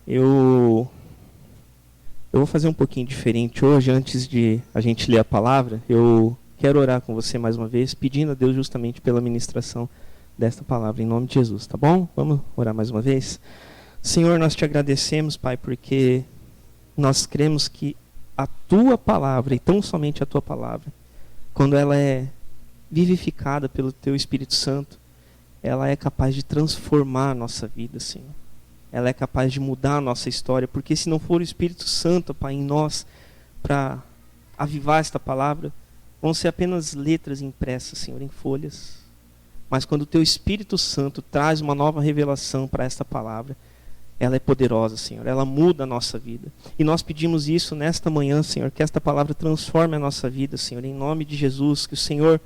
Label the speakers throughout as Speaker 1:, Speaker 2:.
Speaker 1: Eu, eu vou fazer um pouquinho diferente hoje. Antes de a gente ler a palavra, eu quero orar com você mais uma vez, pedindo a Deus justamente pela ministração desta palavra, em nome de Jesus, tá bom? Vamos orar mais uma vez? Senhor, nós te agradecemos, Pai, porque nós cremos que a Tua palavra, e tão somente a Tua palavra, quando ela é vivificada pelo Teu Espírito Santo, ela é capaz de transformar a nossa vida, Senhor. Ela é capaz de mudar a nossa história, porque se não for o Espírito Santo, Pai, em nós, para avivar esta palavra, vão ser apenas letras impressas, Senhor, em folhas. Mas quando o Teu Espírito Santo traz uma nova revelação para esta palavra, ela é poderosa, Senhor, ela muda a nossa vida. E nós pedimos isso nesta manhã, Senhor, que esta palavra transforme a nossa vida, Senhor, em nome de Jesus, que o Senhor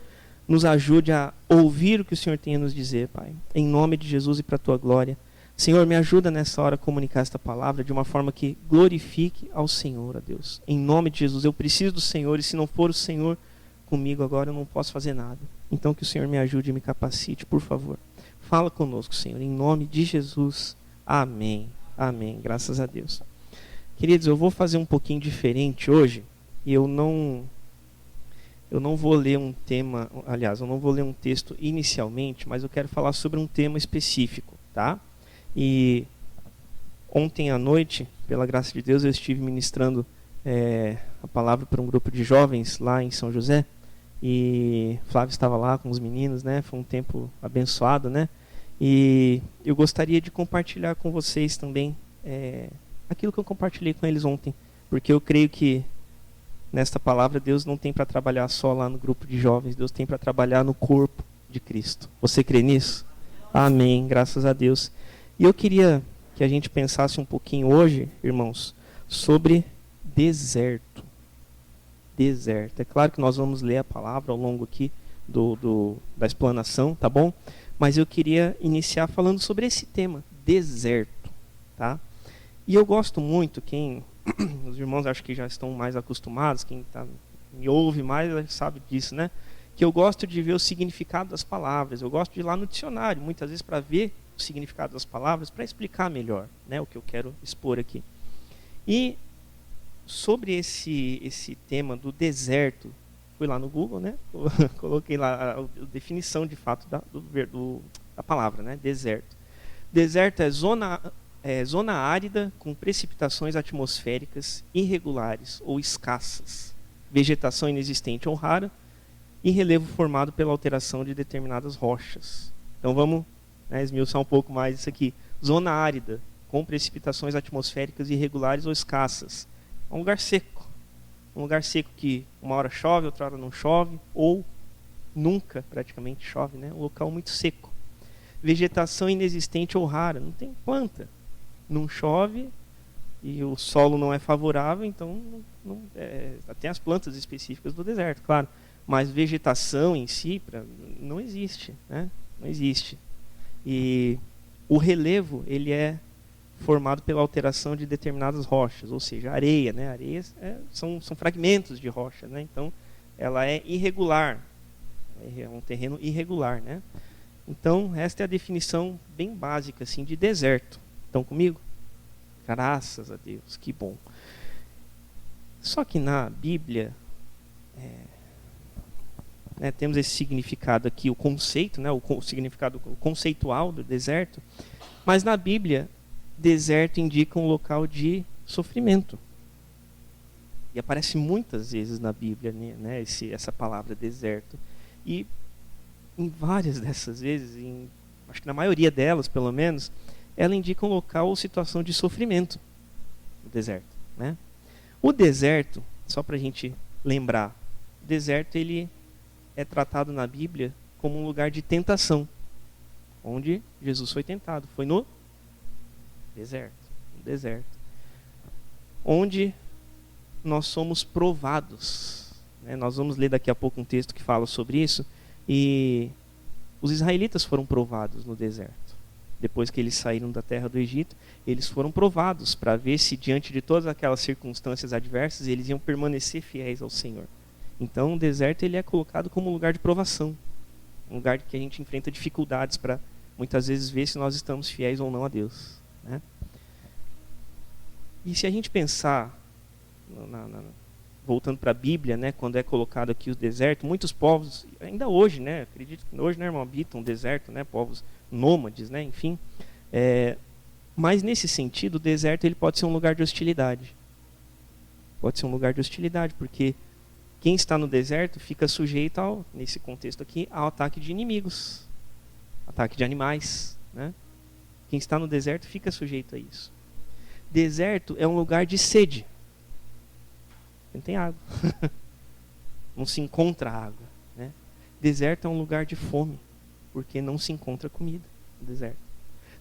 Speaker 1: nos ajude a ouvir o que o Senhor tem a nos dizer, Pai, em nome de Jesus e para a Tua glória. Senhor, me ajuda nessa hora a comunicar esta palavra de uma forma que glorifique ao Senhor, a Deus. Em nome de Jesus, eu preciso do Senhor, e se não for o Senhor comigo agora, eu não posso fazer nada. Então que o Senhor me ajude e me capacite, por favor. Fala conosco, Senhor, em nome de Jesus. Amém. Amém. Graças a Deus. Queridos, eu vou fazer um pouquinho diferente hoje, e eu não vou ler um tema, aliás, eu não vou ler um texto inicialmente, mas eu quero falar sobre um tema específico, tá? E ontem à noite, pela graça de Deus, eu estive ministrando a palavra para um grupo de jovens lá em São José, e Flávio estava lá com os meninos, né? Foi um tempo abençoado, né? E eu gostaria de compartilhar com vocês também aquilo que eu compartilhei com eles ontem, porque eu creio que nesta palavra Deus não tem para trabalhar só lá no grupo de jovens, Deus tem para trabalhar no corpo de Cristo. Você crê nisso? Amém, graças a Deus. E eu queria que a gente pensasse um pouquinho hoje, irmãos, sobre deserto. Deserto. É claro que nós vamos ler a palavra ao longo aqui da explanação, tá bom? Mas eu queria iniciar falando sobre esse tema, deserto, tá? E eu gosto muito, os irmãos acho que já estão mais acostumados, quem me ouve mais sabe disso, né? Que eu gosto de ver o significado das palavras, eu gosto de ir lá no dicionário, muitas vezes para ver o significado das palavras, para explicar melhor, né, o que eu quero expor aqui. E sobre esse tema do deserto, fui lá no Google, né, coloquei lá a definição de fato da palavra, né, deserto. Deserto é zona árida com precipitações atmosféricas irregulares ou escassas, vegetação inexistente ou rara e relevo formado pela alteração de determinadas rochas. Então vamos esmiuçar um pouco mais isso aqui. Zona árida com precipitações atmosféricas irregulares ou escassas. É um lugar seco. Um lugar seco que uma hora chove, outra hora não chove, ou nunca praticamente chove, né? Um local muito seco. Vegetação inexistente ou rara, não tem planta. Não chove e o solo não é favorável, então tem as plantas específicas do deserto, claro, mas vegetação em si não existe, né? Não existe. E o relevo ele é formado pela alteração de determinadas rochas, ou seja, areia, né? Areias são fragmentos de rocha, né? Então ela é irregular, é um terreno irregular, né? Então esta é a definição bem básica assim de deserto. Estão comigo? Graças a Deus, que bom. Só que na Bíblia temos esse significado aqui, o conceito, né, o significado conceitual do deserto, mas na Bíblia, deserto indica um local de sofrimento. E aparece muitas vezes na Bíblia, né, essa palavra deserto. E em várias dessas vezes, acho que na maioria delas, pelo menos, ela indica um local ou situação de sofrimento, o deserto, né? O deserto, só para a gente lembrar, o deserto ele é tratado na Bíblia como um lugar de tentação, onde Jesus foi tentado, foi no deserto, onde nós somos provados, né? Nós vamos ler daqui a pouco um texto que fala sobre isso, e os israelitas foram provados no deserto. Depois que eles saíram da terra do Egito, eles foram provados para ver se diante de todas aquelas circunstâncias adversas eles iam permanecer fiéis ao Senhor. Então o deserto ele é colocado como um lugar de provação, um lugar que a gente enfrenta dificuldades para muitas vezes ver se nós estamos fiéis ou não a Deus, né? E se a gente pensar, voltando para a Bíblia, né, quando é colocado aqui o deserto, muitos povos, ainda hoje, né, acredito que hoje, né, irmão, habitam o deserto, né, povos nômades, né, enfim. Mas nesse sentido, o deserto ele pode ser um lugar de hostilidade. Pode ser um lugar de hostilidade, porque quem está no deserto fica sujeito, nesse contexto aqui, ao ataque de inimigos, ataque de animais, né? Quem está no deserto fica sujeito a isso. Deserto é um lugar de sede. Não tem água. Não se encontra água, né? Deserto é um lugar de fome, porque não se encontra comida no deserto.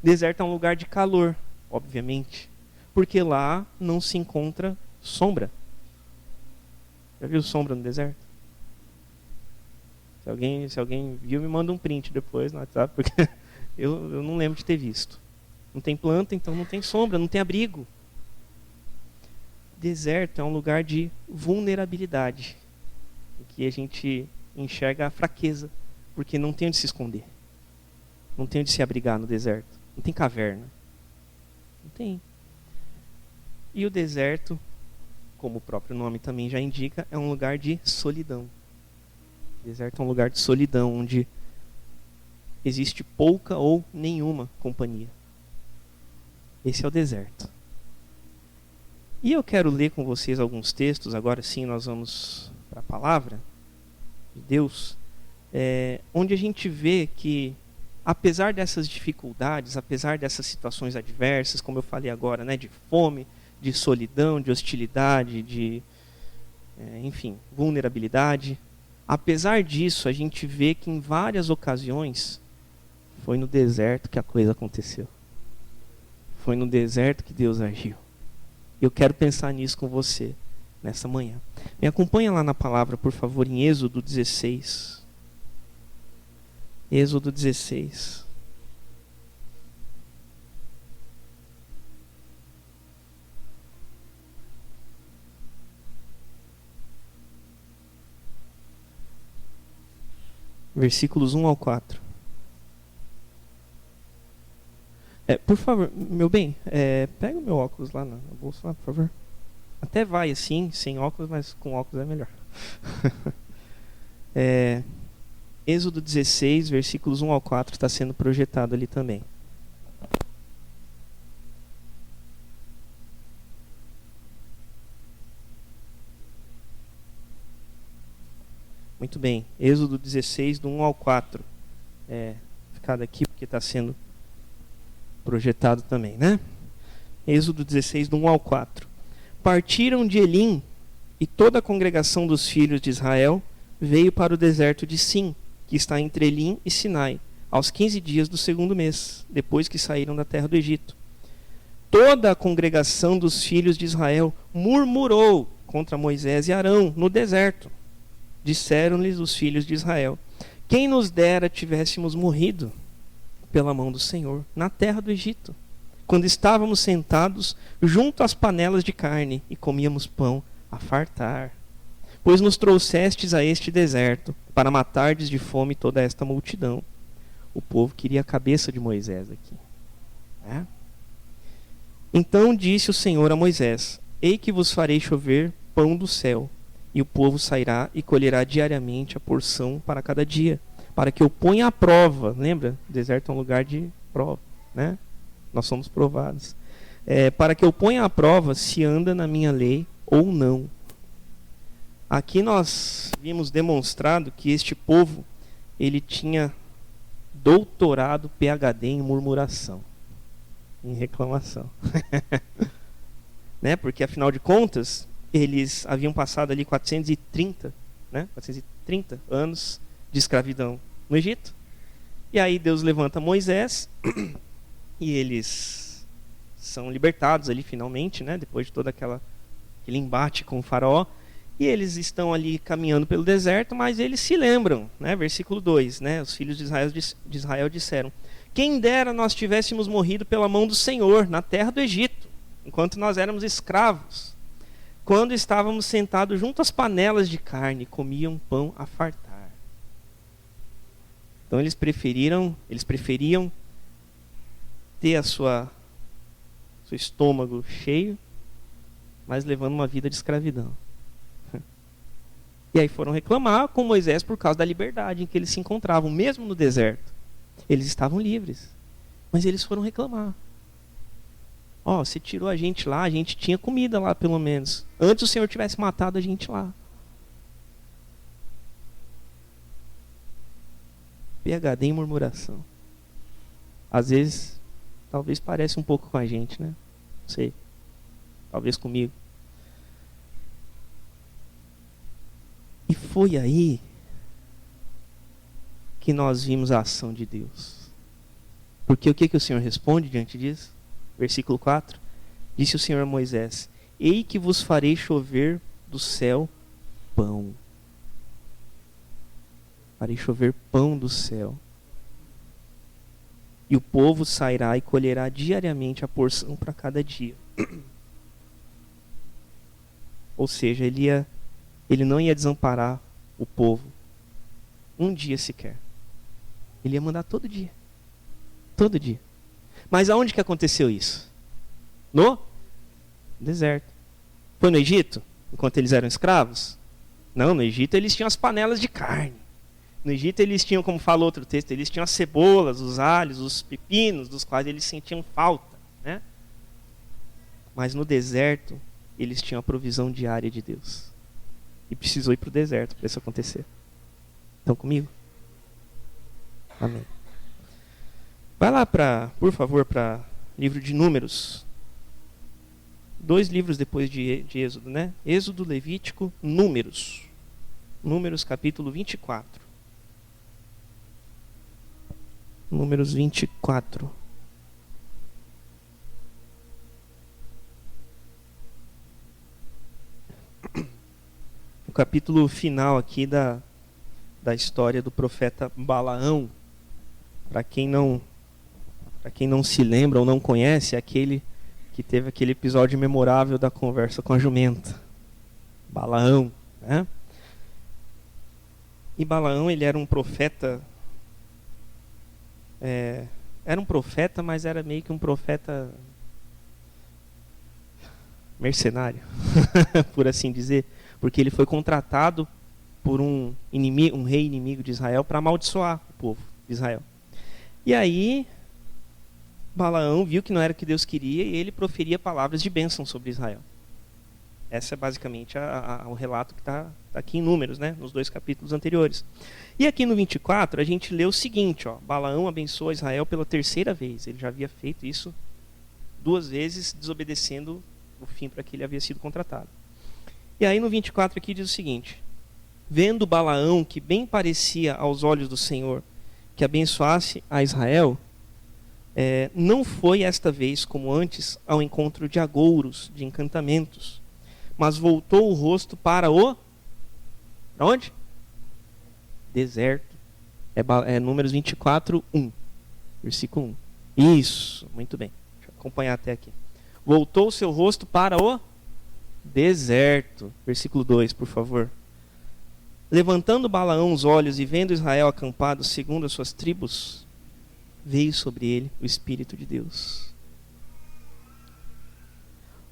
Speaker 1: Deserto é um lugar de calor, obviamente, porque lá não se encontra sombra. Já viu sombra no deserto? Se alguém viu, me manda um print depois no WhatsApp, porque eu não lembro de ter visto. Não tem planta, então não tem sombra, não tem abrigo. Deserto é um lugar de vulnerabilidade, em que a gente enxerga a fraqueza, porque não tem onde se esconder. Não tem onde se abrigar no deserto. Não tem caverna. Não tem. E o deserto, como o próprio nome também já indica, é um lugar de solidão. O deserto é um lugar de solidão, onde existe pouca ou nenhuma companhia. Esse é o deserto. E eu quero ler com vocês alguns textos, agora sim nós vamos para a palavra de Deus, onde a gente vê que, apesar dessas dificuldades, apesar dessas situações adversas, como eu falei agora, né, de fome, de solidão, de hostilidade, de, enfim, vulnerabilidade, apesar disso, a gente vê que em várias ocasiões foi no deserto que a coisa aconteceu. Foi no deserto que Deus agiu. Eu quero pensar nisso com você nessa manhã. Me acompanha lá na palavra, por favor, em Êxodo 16. Êxodo 16. Versículos 1 ao 4. Por favor, meu bem, pega o meu óculos lá na bolsa, lá, por favor. Até vai assim, sem óculos, mas com óculos é melhor. Êxodo 16, versículos 1 ao 4, está sendo projetado ali também. Muito bem, Êxodo 16, do 1 ao 4. Ficar daqui porque está sendo projetado também, né? Êxodo 16, do 1 ao 4. Partiram de Elim, e toda a congregação dos filhos de Israel veio para o deserto de Sim, que está entre Elim e Sinai, aos 15 dias do segundo mês, depois que saíram da terra do Egito. Toda a congregação dos filhos de Israel murmurou contra Moisés e Arão no deserto. Disseram-lhes os filhos de Israel: quem nos dera tivéssemos morrido pela mão do Senhor na terra do Egito, quando estávamos sentados junto às panelas de carne e comíamos pão a fartar. Pois nos trouxestes a este deserto para matardes de fome toda esta multidão. O povo queria a cabeça de Moisés aqui. Então disse o Senhor a Moisés: eis que vos farei chover pão do céu, e o povo sairá e colherá diariamente a porção para cada dia, para que eu ponha à prova. Lembra? O deserto é um lugar de prova, né? Nós somos provados. Para que eu ponha à prova se anda na minha lei ou não. Aqui nós vimos demonstrado que este povo, ele tinha doutorado PhD em murmuração, em reclamação. Né? Porque afinal de contas, eles haviam passado ali 430 anos de escravidão no Egito. E aí Deus levanta Moisés e eles são libertados ali finalmente, né? Depois de todo aquele embate com o faraó. E eles estão ali caminhando pelo deserto, mas eles se lembram, né? Versículo 2, né? Os filhos de Israel disseram: quem dera nós tivéssemos morrido pela mão do Senhor na terra do Egito, enquanto nós éramos escravos, quando estávamos sentados junto às panelas de carne, comiam pão a fartar. Então eles preferiam ter seu estômago cheio mas levando uma vida de escravidão. E aí foram reclamar com Moisés por causa da liberdade em que eles se encontravam, mesmo no deserto. Eles estavam livres, mas eles foram reclamar. Ó, você tirou a gente lá, a gente tinha comida lá pelo menos. Antes o Senhor tivesse matado a gente lá. PhD em murmuração. Às vezes, talvez pareça um pouco com a gente, né? Não sei. Talvez comigo. E foi aí que nós vimos a ação de Deus. Porque o que o Senhor responde diante disso? Versículo 4. Disse o Senhor a Moisés: Ei que vos farei chover do céu pão. Farei chover pão do céu. E o povo sairá e colherá diariamente a porção para cada dia. Ou seja, ele não ia desamparar o povo um dia sequer. Ele ia mandar todo dia. Todo dia. Mas aonde que aconteceu isso? No deserto. Foi no Egito? Enquanto eles eram escravos? Não, no Egito eles tinham as panelas de carne. No Egito eles tinham, como fala outro texto, eles tinham as cebolas, os alhos, os pepinos, dos quais eles sentiam falta, né? Mas no deserto eles tinham a provisão diária de Deus. E precisou ir para o deserto para isso acontecer. Estão comigo? Amém. Vai lá, por favor, para livro de Números. 2 livros depois de Êxodo, né? Êxodo, Levítico, Números. Números capítulo 24. Números 24. O capítulo final aqui da história do profeta Balaão. Para quem não se lembra ou não conhece, é aquele que teve aquele episódio memorável da conversa com a jumenta. Balaão, né? E Balaão, ele era um profeta... era um profeta, mas era meio que um profeta mercenário, por assim dizer, porque ele foi contratado por um rei inimigo de Israel para amaldiçoar o povo de Israel. E aí Balaão viu que não era o que Deus queria e ele proferia palavras de bênção sobre Israel. Essa é basicamente o relato que está aqui em Números, né? Nos 2 capítulos anteriores. E aqui no 24 a gente lê o seguinte, ó: Balaão abençoa Israel pela 3ª vez. Ele já havia feito isso 2 vezes, desobedecendo o fim para que ele havia sido contratado. E aí no 24 aqui diz o seguinte: Vendo Balaão que bem parecia aos olhos do Senhor que abençoasse a Israel, não foi esta vez como antes ao encontro de agouros, de encantamentos, mas voltou o rosto para para onde? Deserto. Números 24, 1. Versículo 1. Isso, muito bem. Deixa eu acompanhar até aqui. Voltou o seu rosto para o deserto. Versículo 2, por favor. Levantando Balaão os olhos e vendo Israel acampado segundo as suas tribos, veio sobre ele o Espírito de Deus.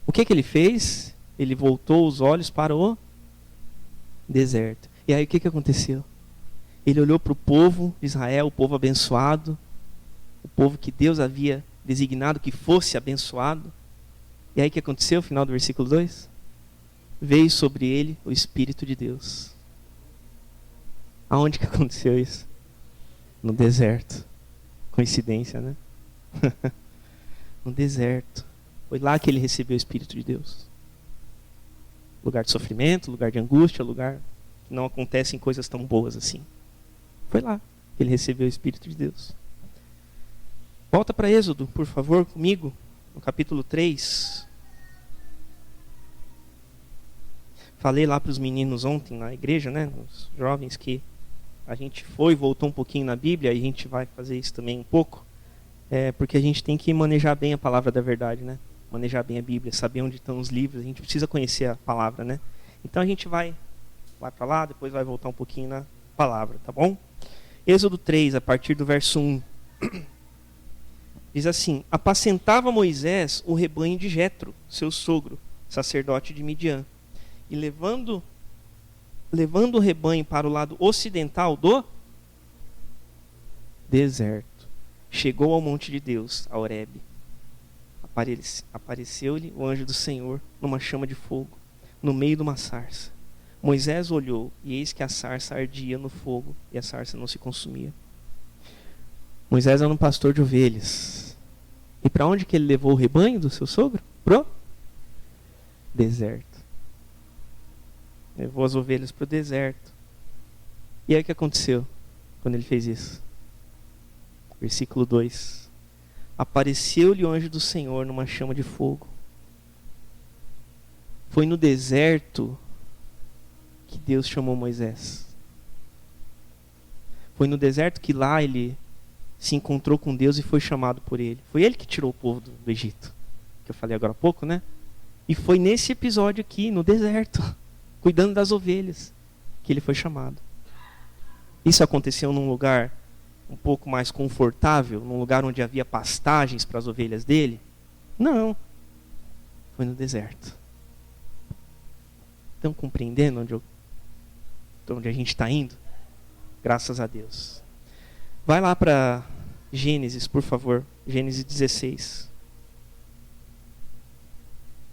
Speaker 1: O que ele fez? Ele voltou os olhos para o deserto. E aí o que aconteceu? Ele olhou para o povo de Israel, o povo abençoado, o povo que Deus havia designado que fosse abençoado. E aí o que aconteceu? Final do versículo 2. Veio sobre ele o Espírito de Deus. Aonde que aconteceu isso? No deserto. Coincidência, né? No deserto. Foi lá que ele recebeu o Espírito de Deus. Lugar de sofrimento, lugar de angústia, lugar que não acontecem coisas tão boas assim. Foi lá que ele recebeu o Espírito de Deus. Volta para Êxodo, por favor, comigo, no capítulo 3. Falei lá para os meninos ontem na igreja, né, os jovens, que a gente foi e voltou um pouquinho na Bíblia, e a gente vai fazer isso também um pouco, porque a gente tem que manejar bem a palavra da verdade, né? Manejar bem a Bíblia, saber onde estão os livros, a gente precisa conhecer a palavra, né? Então a gente vai para lá, depois vai voltar um pouquinho na palavra, tá bom? Êxodo 3, a partir do verso 1. Diz assim: Apacentava Moisés o rebanho de Jetro, seu sogro, sacerdote de Midian. E levando o rebanho para o lado ocidental do deserto, chegou ao monte de Deus, a Horebe. Apareceu-lhe o anjo do Senhor numa chama de fogo, no meio de uma sarça. Moisés olhou, e eis que a sarça ardia no fogo, e a sarça não se consumia. Moisés era um pastor de ovelhas. E para onde que ele levou o rebanho do seu sogro? Pro deserto. Levou as ovelhas para o deserto. E aí o que aconteceu quando ele fez isso? Versículo 2. Apareceu-lhe o anjo do Senhor numa chama de fogo. Foi no deserto que Deus chamou Moisés. Foi no deserto que lá ele se encontrou com Deus e foi chamado por ele. Foi ele que tirou o povo do Egito, que eu falei agora há pouco, né? E foi nesse episódio aqui, no deserto, cuidando das ovelhas, que ele foi chamado. Isso aconteceu num lugar um pouco mais confortável, num lugar onde havia pastagens para as ovelhas dele? Não. Foi no deserto. Estão compreendendo onde a gente está indo? Graças a Deus. Vai lá para Gênesis, por favor. Gênesis 16.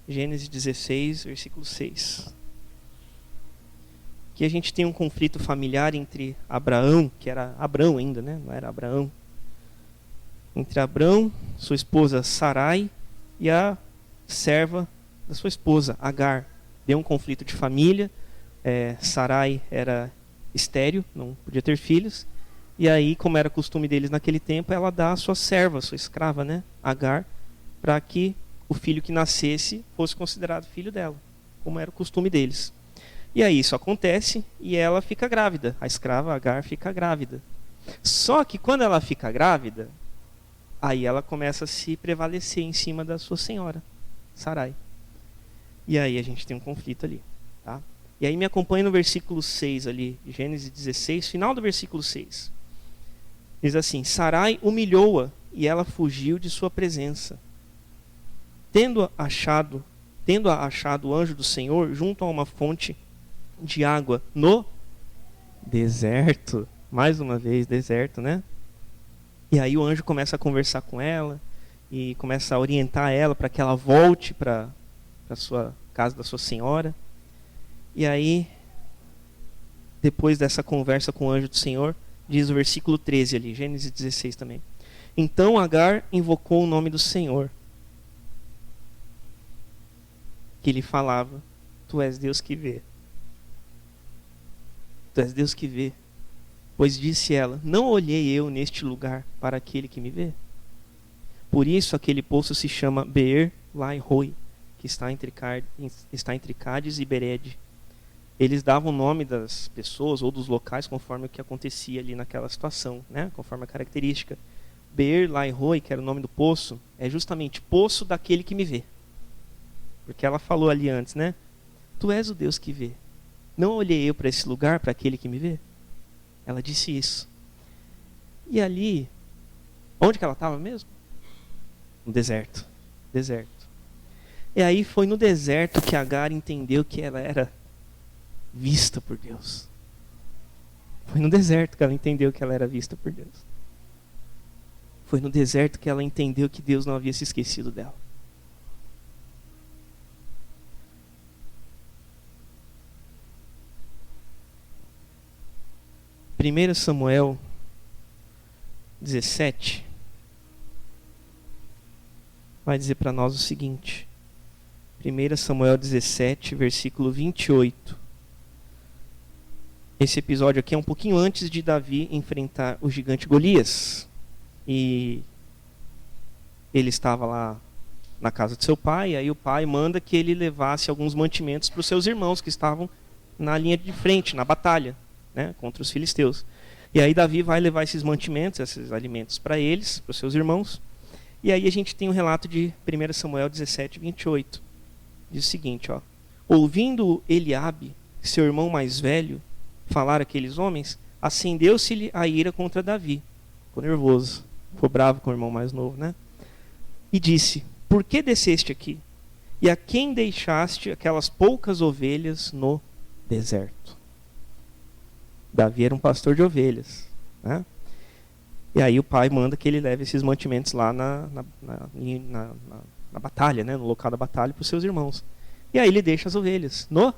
Speaker 1: Gênesis 16, versículo 6. Aqui a gente tem um conflito familiar entre Abraão, que era Abrão ainda, né? Não era Abraão. Entre Abrão, sua esposa Sarai, e a serva da sua esposa, Agar. Deu um conflito de família. Sarai era estéril, não podia ter filhos. E aí, como era costume deles naquele tempo, ela dá a sua serva, sua escrava, né? Agar, para que o filho que nascesse fosse considerado filho dela, como era o costume deles. E aí isso acontece e ela fica grávida. A escrava Agar fica grávida. Só que quando ela fica grávida, aí ela começa a se prevalecer em cima da sua senhora, Sarai. E aí a gente tem um conflito ali. Tá? E aí me acompanha no versículo 6 ali, Gênesis 16, final do versículo 6. Diz assim: Sarai humilhou-a e ela fugiu de sua presença. Tendo achado o anjo do Senhor junto a uma fonte de água no deserto. Mais uma vez, deserto, né? E aí o anjo começa a conversar com ela e começa a orientar ela para que ela volte para a sua casa da sua senhora. E aí, depois dessa conversa com o anjo do Senhor, diz o versículo 13 ali, Gênesis 16 também. Então Agar invocou o nome do Senhor, que lhe falava: Tu és Deus que vê. Tu és Deus que vê. Pois disse ela: Não olhei eu neste lugar para aquele que me vê? Por isso aquele poço se chama Beer Lahai-roi, que está entre Cádiz e Bered. Eles davam o nome das pessoas ou dos locais conforme o que acontecia ali naquela situação, né? Conforme a característica. Beer Lahai-roi, que era o nome do poço, é justamente poço daquele que me vê. Porque ela falou ali antes, né? Tu és o Deus que vê. Não olhei eu para esse lugar, para aquele que me vê? Ela disse isso. E ali, onde que ela estava mesmo? No deserto. Deserto. E aí foi no deserto que Agar entendeu que ela era vista por Deus. Foi no deserto que ela entendeu que ela era vista por Deus. Foi no deserto que ela entendeu que Deus não havia se esquecido dela. Primeiro Samuel 17 vai dizer para nós o seguinte. 1 Samuel 17, versículo 28. Esse episódio aqui é um pouquinho antes de Davi enfrentar o gigante Golias. E ele estava lá na casa de seu pai, e aí o pai manda que ele levasse alguns mantimentos para os seus irmãos que estavam na linha de frente, na batalha, né, contra os filisteus. E aí Davi vai levar esses mantimentos, esses alimentos para eles, para os seus irmãos. E aí a gente tem um relato de 1 Samuel 17, 28. Diz o seguinte, ó: Ouvindo Eliabe, seu irmão mais velho, falar aqueles homens, acendeu-se-lhe a ira contra Davi. Ficou nervoso, ficou bravo com o irmão mais novo, né? E disse: Por que desceste aqui? E a quem deixaste aquelas poucas ovelhas no deserto? Davi era um pastor de ovelhas, né? E aí o pai manda que ele leve esses mantimentos lá na batalha, né? No local da batalha, para os seus irmãos. E aí ele deixa as ovelhas no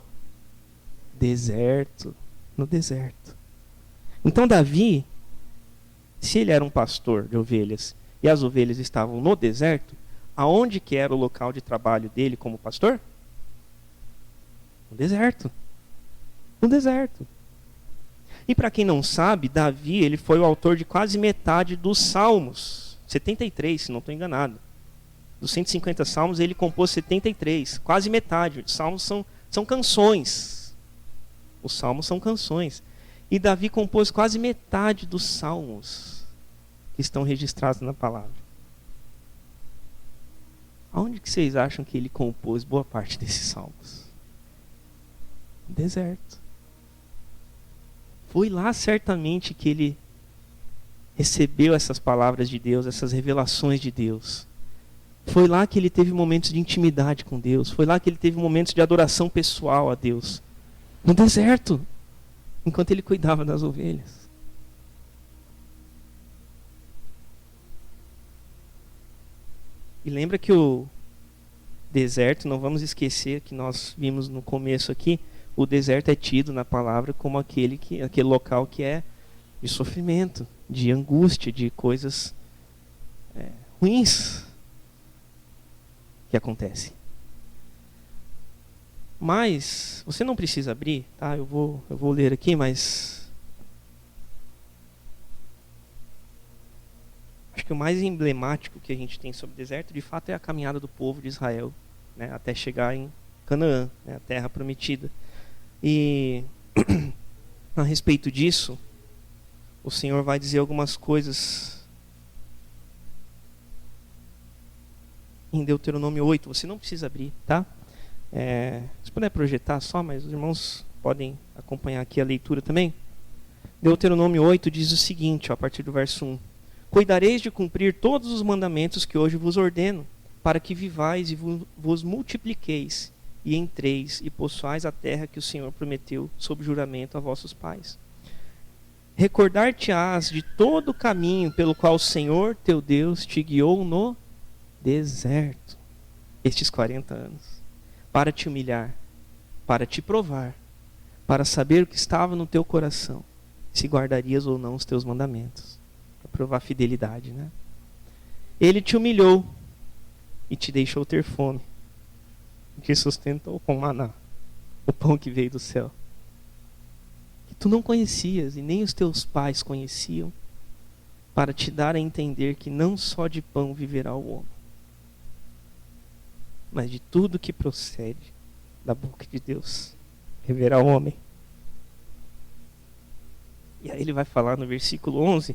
Speaker 1: deserto. No deserto. Então Davi, se ele era um pastor de ovelhas e as ovelhas estavam no deserto, aonde que era o local de trabalho dele como pastor? No deserto. No deserto. E para quem não sabe, Davi, ele foi o autor de quase metade dos Salmos. 73, se não estou enganado. Dos 150 Salmos, ele compôs 73. Quase metade. Os Salmos são canções. Os Salmos são canções. E Davi compôs quase metade dos Salmos que estão registrados na palavra. Aonde que vocês acham que ele compôs boa parte desses Salmos? No deserto. Foi lá certamente que ele recebeu essas palavras de Deus, essas revelações de Deus. Foi lá que ele teve momentos de intimidade com Deus. Foi lá que ele teve momentos de adoração pessoal a Deus. No deserto, enquanto ele cuidava das ovelhas. E lembra que o deserto, não vamos esquecer que nós vimos no começo aqui, o deserto é tido na palavra como aquele local que é de sofrimento, de angústia, de coisas ruins que acontecem. Mas você não precisa abrir, tá? Eu vou ler aqui, mas acho que o mais emblemático que a gente tem sobre o deserto, de fato, é a caminhada do povo de Israel, né, até chegar em Canaã, né, a terra prometida. E a respeito disso, o Senhor vai dizer algumas coisas em Deuteronômio 8. Você não precisa abrir, tá? Se puder projetar só, mas os irmãos podem acompanhar aqui a leitura também. Deuteronômio 8 diz o seguinte, ó, a partir do verso 1. Cuidareis de cumprir todos os mandamentos que hoje vos ordeno, para que vivais e vos multipliqueis, e entreis e possuais a terra que o Senhor prometeu sob juramento a vossos pais. Recordar-te-ás de todo o caminho pelo qual o Senhor teu Deus te guiou no deserto, estes 40 anos, para te humilhar, para te provar, para saber o que estava no teu coração, se guardarias ou não os teus mandamentos, para provar fidelidade, né? Ele te humilhou e te deixou ter fome, te sustentou com maná, o pão que veio do céu, que tu não conhecias e nem os teus pais conheciam, para te dar a entender que não só de pão viverá o homem, mas de tudo que procede da boca de Deus viverá o homem. E aí ele vai falar no versículo 11: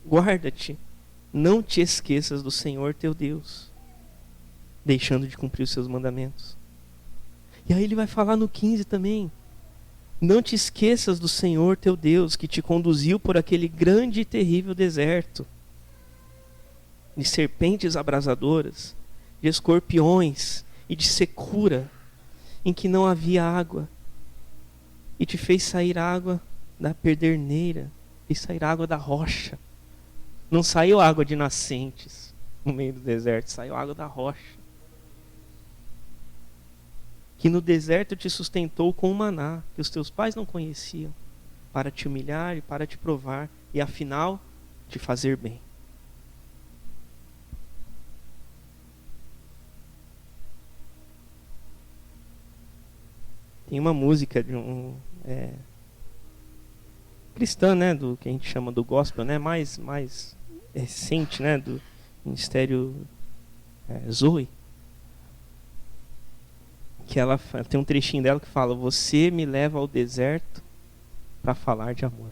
Speaker 1: guarda-te, não te esqueças do Senhor teu Deus, deixando de cumprir os seus mandamentos. E aí ele vai falar no 15 também: não te esqueças do Senhor teu Deus, que te conduziu por aquele grande e terrível deserto, de serpentes abrasadoras, de escorpiões e de secura, em que não havia água, e te fez sair água da pederneira, fez sair água da rocha. Não saiu água de nascentes no meio do deserto, saiu água da rocha. Que no deserto te sustentou com o maná, que os teus pais não conheciam, para te humilhar e para te provar, e afinal te fazer bem. Tem uma música de cristã, né, do que a gente chama do gospel, né, mais recente, né, do ministério Zoe, que ela tem um trechinho dela que fala: você me leva ao deserto para falar de amor.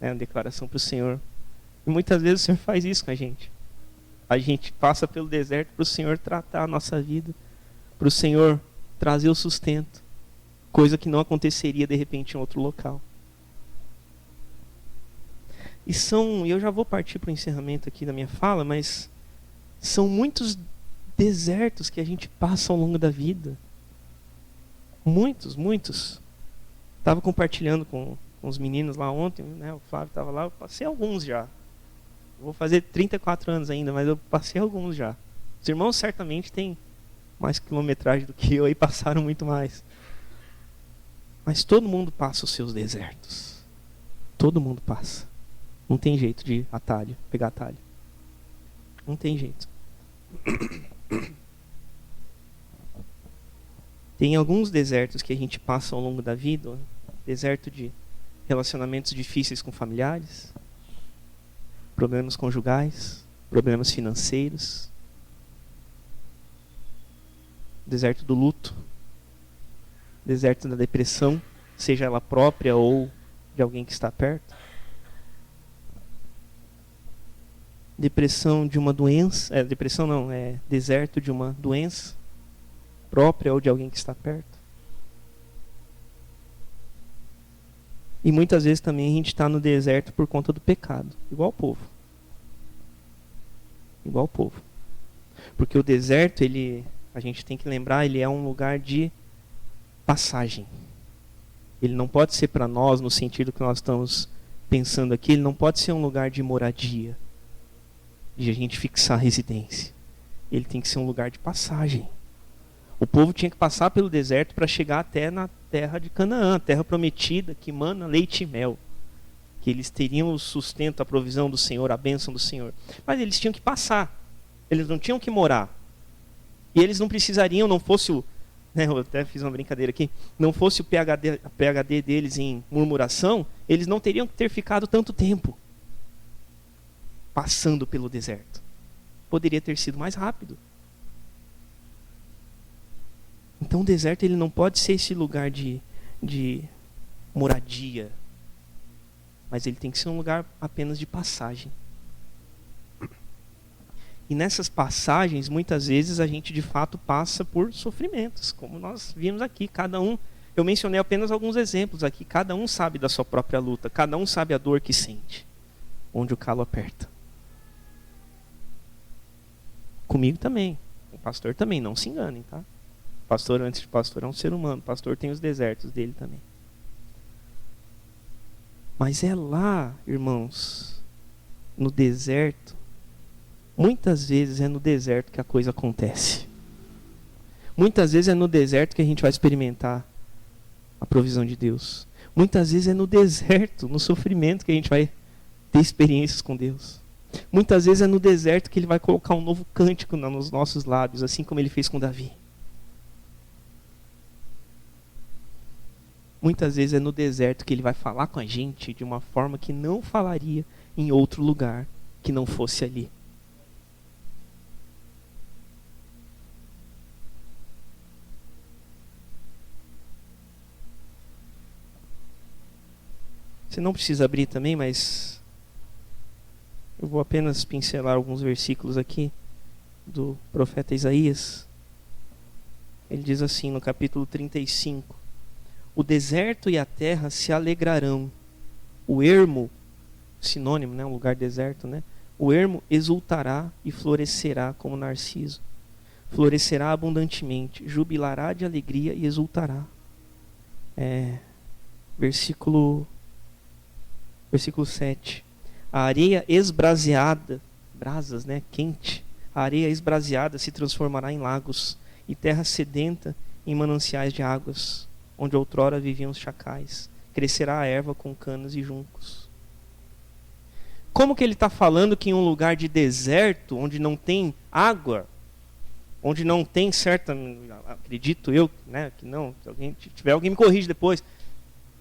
Speaker 1: É uma declaração para o Senhor. E muitas vezes o Senhor faz isso com a gente. A gente passa pelo deserto para o Senhor tratar a nossa vida, para o Senhor trazer o sustento, coisa que não aconteceria de repente em outro local. E eu já vou partir para o encerramento aqui da minha fala, mas São muitos desertos que a gente passa ao longo da vida. Muitos, muitos. Estava compartilhando com os meninos lá ontem, né? O Flávio estava lá, eu passei alguns já. Vou fazer 34 anos ainda, mas eu passei alguns já. Os irmãos certamente têm mais quilometragem do que eu e passaram muito mais. Mas todo mundo passa os seus desertos. Todo mundo passa. Não tem jeito de atalho, pegar atalho. Não tem jeito. Tem alguns desertos que a gente passa ao longo da vida. Deserto de relacionamentos difíceis com familiares, problemas conjugais, problemas financeiros, deserto do luto, deserto da depressão, seja ela própria ou de alguém que está perto. Depressão de uma doença, depressão não, é deserto de uma doença própria ou de alguém que está perto. E muitas vezes também a gente está no deserto por conta do pecado, igual o povo. Igual o povo. Porque o deserto, a gente tem que lembrar, ele é um lugar de passagem. Ele não pode ser para nós, no sentido que nós estamos pensando aqui, ele não pode ser um lugar de moradia, de a gente fixar residência. Ele tem que ser um lugar de passagem. O povo tinha que passar pelo deserto para chegar até na terra de Canaã, a terra prometida, que mana leite e mel. Que eles teriam o sustento, a provisão do Senhor, a bênção do Senhor. Mas eles tinham que passar. Eles não tinham que morar. E eles não precisariam, não fosse o... Né, eu até fiz uma brincadeira aqui. Não fosse o PhD deles em murmuração, eles não teriam que ter ficado tanto tempo passando pelo deserto. Poderia ter sido mais rápido. Então o deserto ele não pode ser esse lugar de moradia, mas ele tem que ser um lugar apenas de passagem. E nessas passagens, muitas vezes a gente de fato passa por sofrimentos, como nós vimos aqui, cada um, eu mencionei apenas alguns exemplos aqui, cada um sabe da sua própria luta, cada um sabe a dor que sente, onde o calo aperta. Comigo também, o pastor também, não se enganem, tá? Pastor, antes de pastor, é um ser humano. Pastor tem os desertos dele também. Mas é lá, irmãos, no deserto, muitas vezes é no deserto que a coisa acontece. Muitas vezes é no deserto que a gente vai experimentar a provisão de Deus. Muitas vezes é no deserto, no sofrimento, que a gente vai ter experiências com Deus. Muitas vezes é no deserto que Ele vai colocar um novo cântico nos nossos lábios, assim como Ele fez com Davi. Muitas vezes é no deserto que Ele vai falar com a gente de uma forma que não falaria em outro lugar que não fosse ali. Você não precisa abrir também, mas eu vou apenas pincelar alguns versículos aqui do profeta Isaías. Ele diz assim no capítulo 35: o deserto e a terra se alegrarão. O ermo, sinônimo, né? Um lugar deserto, né? O ermo exultará e florescerá como narciso. Florescerá abundantemente, jubilará de alegria e exultará. Versículo 7. A areia esbraseada, brasas, né? Quente. A areia esbraseada se transformará em lagos, e terra sedenta em mananciais de águas, onde outrora viviam os chacais. Crescerá a erva com canas e juncos. Como que ele está falando que em um lugar de deserto, onde não tem água, onde não tem certa, acredito eu, né, que não, se tiver alguém me corrige depois,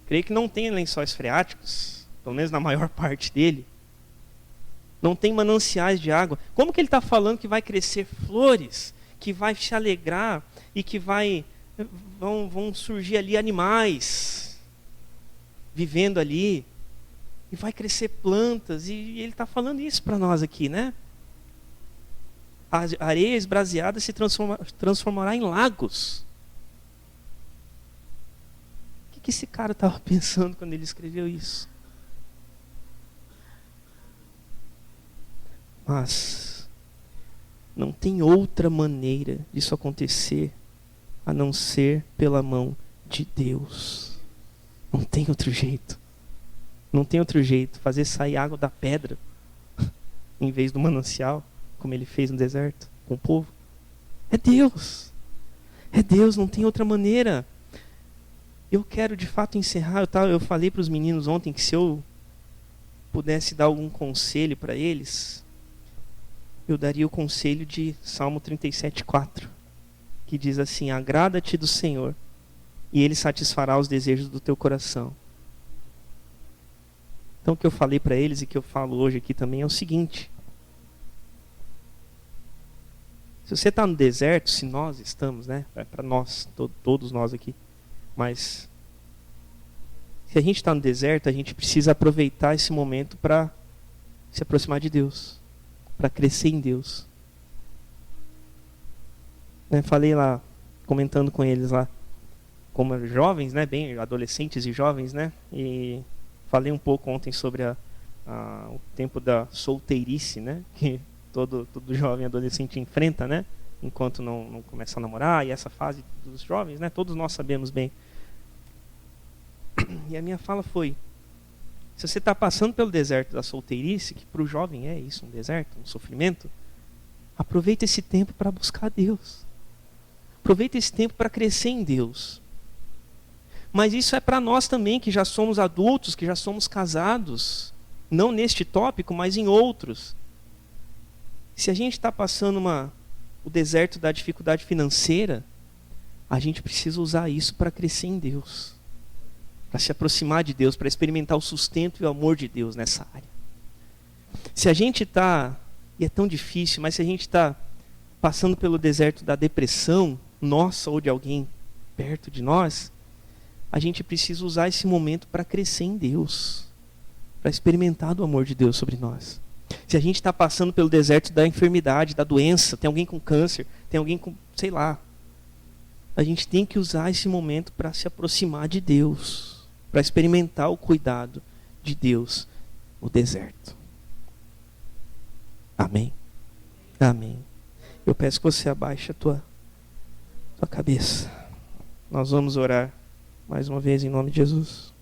Speaker 1: creio que não tem lençóis freáticos, pelo menos na maior parte dele, não tem mananciais de água. Como que ele está falando que vai crescer flores, que vai se alegrar e que vão surgir ali animais vivendo ali, e vai crescer plantas, e ele está falando isso para nós aqui, né? A areia esbraseada se transformará em lagos. O que esse cara estava pensando quando ele escreveu isso? Mas Não tem outra maneira disso acontecer a não ser pela mão de Deus. Não tem outro jeito. Não tem outro jeito. Fazer sair água da pedra em vez do manancial, como ele fez no deserto com o povo. É Deus. É Deus, não tem outra maneira. Eu quero de fato encerrar. Eu falei para os meninos ontem que se eu pudesse dar algum conselho para eles, eu daria o conselho de Salmo 37:4, que diz assim: agrada-te do Senhor, e Ele satisfará os desejos do teu coração. Então o que eu falei para eles e que eu falo hoje aqui também é o seguinte: se você está no deserto, se nós estamos, né? Para nós, todos nós aqui, mas se a gente está no deserto, a gente precisa aproveitar esse momento para se aproximar de Deus, para crescer em Deus. Falei lá, comentando com eles lá, como jovens, né, bem adolescentes e jovens, né, e falei um pouco ontem sobre o tempo da solteirice, né, que todo jovem adolescente enfrenta, né, enquanto não começa a namorar, e essa fase dos jovens, né, todos nós sabemos bem. E a minha fala foi: se você está passando pelo deserto da solteirice, que para o jovem é isso, um deserto, um sofrimento, aproveita esse tempo para buscar Deus. Aproveita esse tempo para crescer em Deus. Mas isso é para nós também, que já somos adultos, que já somos casados. Não neste tópico, mas em outros. Se a gente está passando o deserto da dificuldade financeira, a gente precisa usar isso para crescer em Deus. Para se aproximar de Deus, para experimentar o sustento e o amor de Deus nessa área. Se a gente está, e é tão difícil, mas se a gente está passando pelo deserto da depressão, nossa ou de alguém perto de nós, a gente precisa usar esse momento para crescer em Deus, para experimentar do amor de Deus sobre nós. Se a gente está passando pelo deserto da enfermidade, da doença, tem alguém com câncer, tem alguém com, sei lá, a gente tem que usar esse momento para se aproximar de Deus, para experimentar o cuidado de Deus no deserto. Amém? Amém. Eu peço que você abaixe a tua cabeça. Nós vamos orar mais uma vez em nome de Jesus.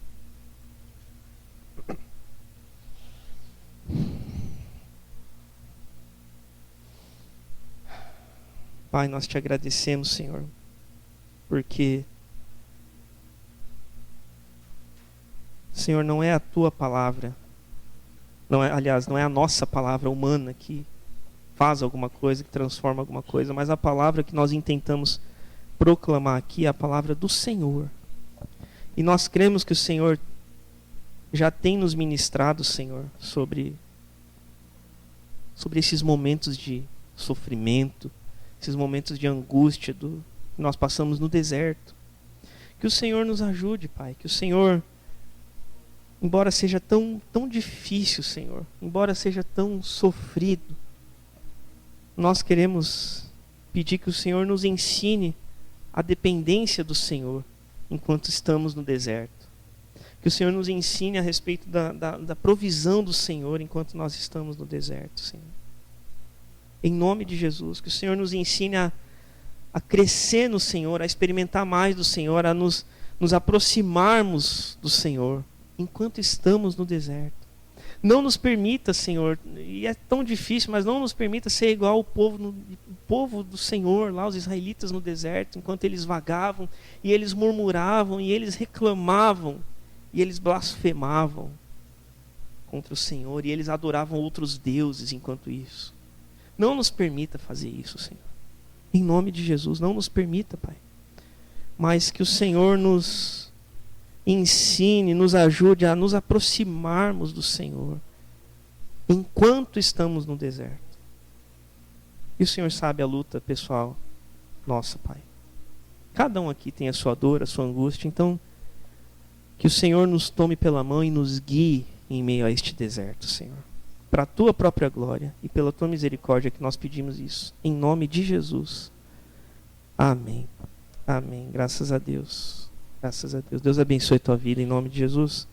Speaker 1: Pai, nós te agradecemos, Senhor, porque, Senhor, não é a tua palavra, não é a nossa palavra humana que faz alguma coisa, que transforma alguma coisa, mas a palavra que nós intentamos proclamar aqui é a palavra do Senhor. E nós cremos que o Senhor já tem nos ministrado, Senhor, sobre esses momentos de sofrimento, esses momentos de angústia que nós passamos no deserto. Que o Senhor nos ajude, Pai, que o Senhor, embora seja tão difícil, Senhor, embora seja tão sofrido, nós queremos pedir que o Senhor nos ensine a dependência do Senhor enquanto estamos no deserto. Que o Senhor nos ensine a respeito da provisão do Senhor enquanto nós estamos no deserto, Senhor. Em nome de Jesus, que o Senhor nos ensine a crescer no Senhor, a experimentar mais do Senhor, a nos aproximarmos do Senhor enquanto estamos no deserto. Não nos permita, Senhor, e é tão difícil, mas não nos permita ser igual o povo do Senhor, lá os israelitas no deserto, enquanto eles vagavam, e eles murmuravam, e eles reclamavam, e eles blasfemavam contra o Senhor, e eles adoravam outros deuses enquanto isso. Não nos permita fazer isso, Senhor. Em nome de Jesus, não nos permita, Pai. Mas que o Senhor nos ensine, nos ajude a nos aproximarmos do Senhor enquanto estamos no deserto. E o Senhor sabe a luta pessoal nossa, Pai. Cada um aqui tem a sua dor, a sua angústia, então que o Senhor nos tome pela mão e nos guie em meio a este deserto, Senhor. Para a tua própria glória e pela tua misericórdia que nós pedimos isso. Em nome de Jesus. Amém. Amém. Graças a Deus. Graças a Deus. Deus abençoe a tua vida em nome de Jesus.